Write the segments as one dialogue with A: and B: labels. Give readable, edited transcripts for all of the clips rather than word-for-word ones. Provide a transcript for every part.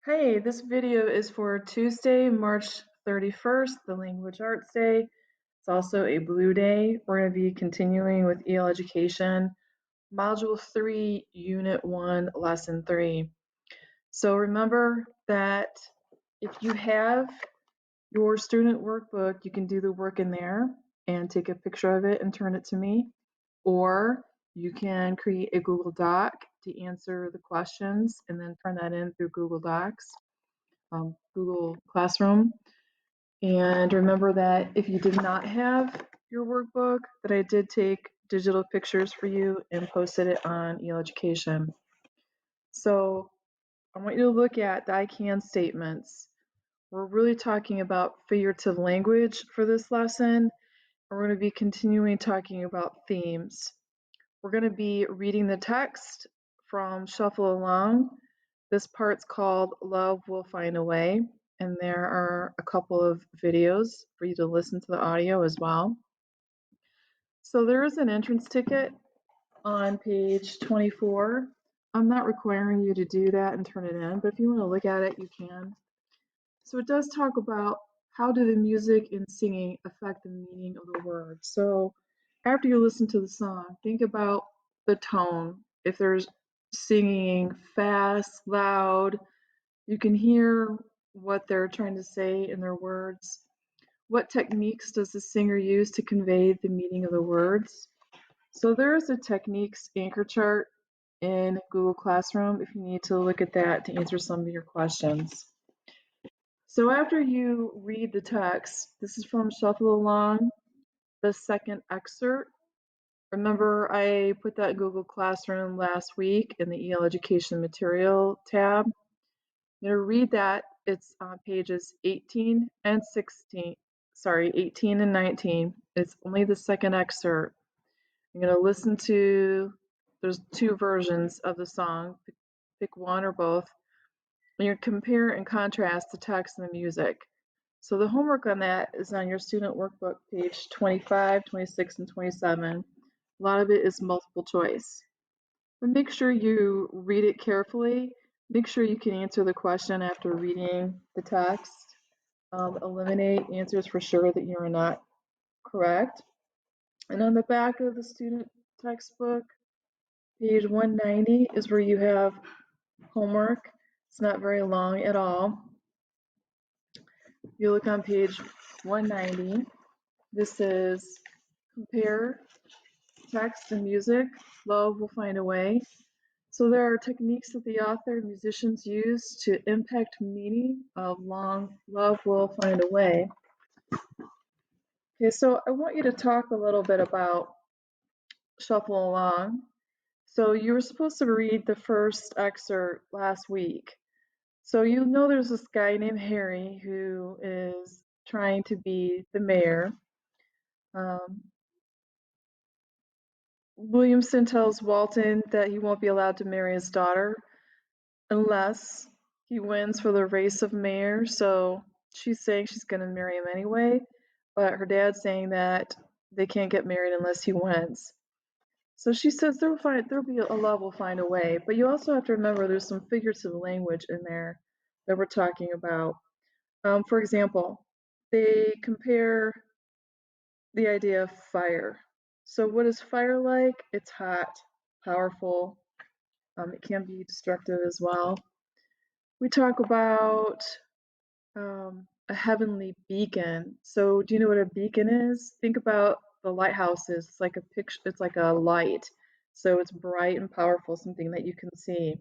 A: Hey, this video is for Tuesday, March 31st, the Language Arts Day. It's also a blue day. We're going to be continuing with EL Education, Module 3, Unit 1, Lesson 3. So remember that if you have your student workbook, you can do the work in there and take a picture of it and turn it to me. Or you can create a Google Doc to answer the questions and then turn that in through Google Docs. Google Classroom. And remember that if you did not have your workbook, that I did take digital pictures for you and posted it on EL Education. So I want you to look at the I can statements. We're really talking about figurative language for this lesson. And we're going to be continuing talking about themes. We're going to be reading the text from Shuffle Along. This part's called Love Will Find a Way, and there are a couple of videos for you to listen to the audio as well. So there is an entrance ticket on page 24. I'm not requiring you to do that and turn it in, but if you want to look at it, you can. So it does talk about how do the music and singing affect the meaning of the words. So after you listen to the song, think about the tone. If there's singing fast, loud, you can hear what they're trying to say in their words. What techniques does the singer use to convey the meaning of the words? So there is a techniques anchor chart in Google Classroom if you need to look at that to answer some of your questions. So after you read the text, this is from Shuffle Along, the second excerpt. Remember, I put that in Google Classroom last week in the EL Education Material tab. I'm going to read that. It's on pages 18 and 16. Sorry, 18 and 19. It's only the second excerpt. I'm going to listen to, there's two versions of the song. Pick one or both. And you compare and contrast the text and the music. So the homework on that is on your student workbook, page 25, 26, and 27. A lot of it is multiple choice. But make sure you read it carefully. Make sure you can answer the question after reading the text. Eliminate answers for sure that you are not correct. And on the back of the student textbook, page 190 is where you have homework. It's not very long at all. You look on page 190. This is compare text and music. Love will find a way. So there are techniques that the author and musicians use to impact meaning of long love will find a way. Okay, so I want you to talk a little bit about Shuffle Along. So you were supposed to read the first excerpt last week. So you know there's this guy named Harry who is trying to be the mayor. Williamson tells Walton that he won't be allowed to marry his daughter unless he wins for the race of mayor. So she's saying she's going to marry him anyway, but her dad's saying that they can't get married unless he wins. So she says there'll be a love will find a way, but you also have to remember there's some figurative language in there that we're talking about. For example, they compare the idea of fire. So what is fire like? It's hot, powerful. It can be destructive as well. We talk about a heavenly beacon. So do you know what a beacon is? Think about the lighthouses. It's like a picture. It's like a light. So it's bright and powerful, something that you can see.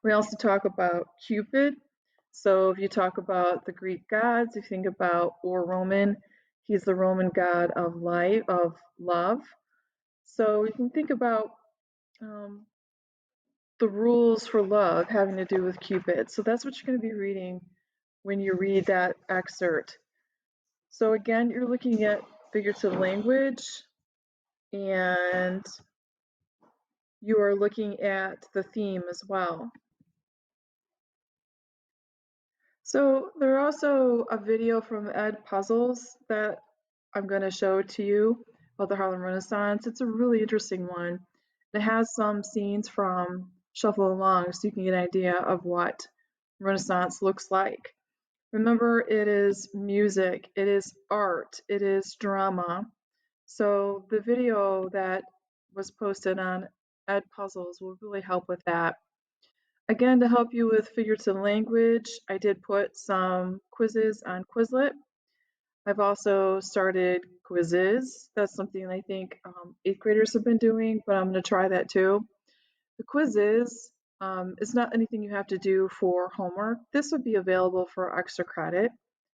A: We also talk about Cupid. So if you talk about the Greek gods, if you think about or Roman, he's the Roman god of life, of love. So you can think about the rules for love having to do with Cupid. So that's what you're going to be reading when you read that excerpt. So again, you're looking at figurative language and you are looking at the theme as well. So there are also a video from Ed Puzzles that I'm going to show to you about the Harlem Renaissance. It's a really interesting one. It has some scenes from Shuffle Along so you can get an idea of what Renaissance looks like. Remember, it is music, it is art, it is drama. So the video that was posted on Ed Puzzles will really help with that. Again, to help you with figurative language, I did put some quizzes on Quizlet. I've also started quizzes. That's something I think 8th graders have been doing, but I'm going to try that too. The quizzes is not anything you have to do for homework. This would be available for extra credit.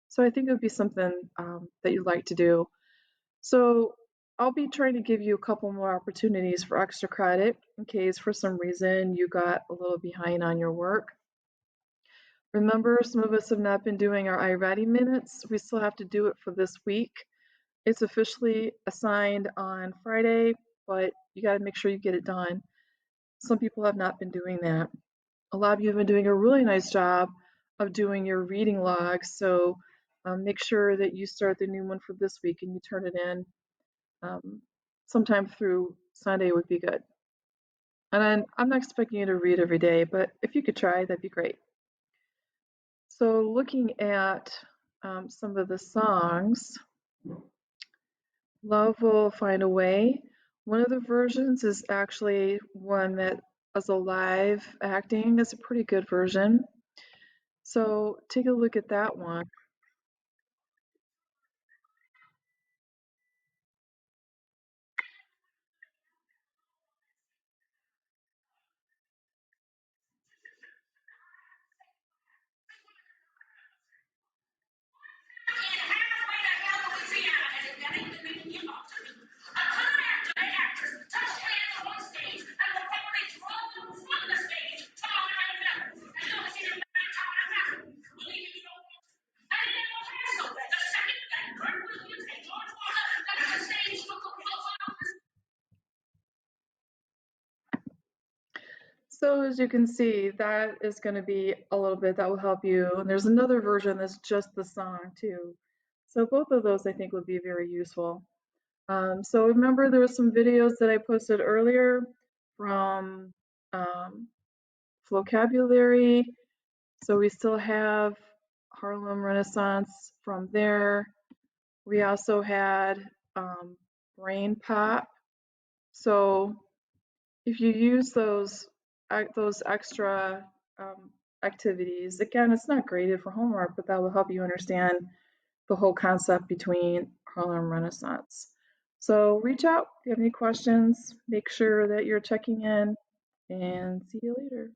A: So I think it would be something that you'd like to do. So I'll be trying to give you a couple more opportunities for extra credit in case for some reason you got a little behind on your work. Remember, some of us have not been doing our iReady minutes. We still have to do it for this week. It's officially assigned on Friday, but you got to make sure you get it done. Some people have not been doing that. A lot of you have been doing a really nice job of doing your reading logs, so make sure that you start the new one for this week and you turn it in sometime through Sunday would be good. And I'm not expecting you to read every day, but if you could try, that'd be great. So looking at some of the songs, Love Will Find a Way. One of the versions is actually one that is a live acting. It's a pretty good version. So take a look at that one. So as you can see, that is going to be a little bit that will help you. And there's another version that's just the song too. So both of those I think would be very useful. So remember there were some videos that I posted earlier from vocabulary. So we still have Harlem Renaissance from there. We also had Brain Pop. So if you use those extra activities, again, it's not graded for homework, but that will help you understand the whole concept between Harlem Renaissance. So reach out if you have any questions. Make sure that you're checking in, and see you later.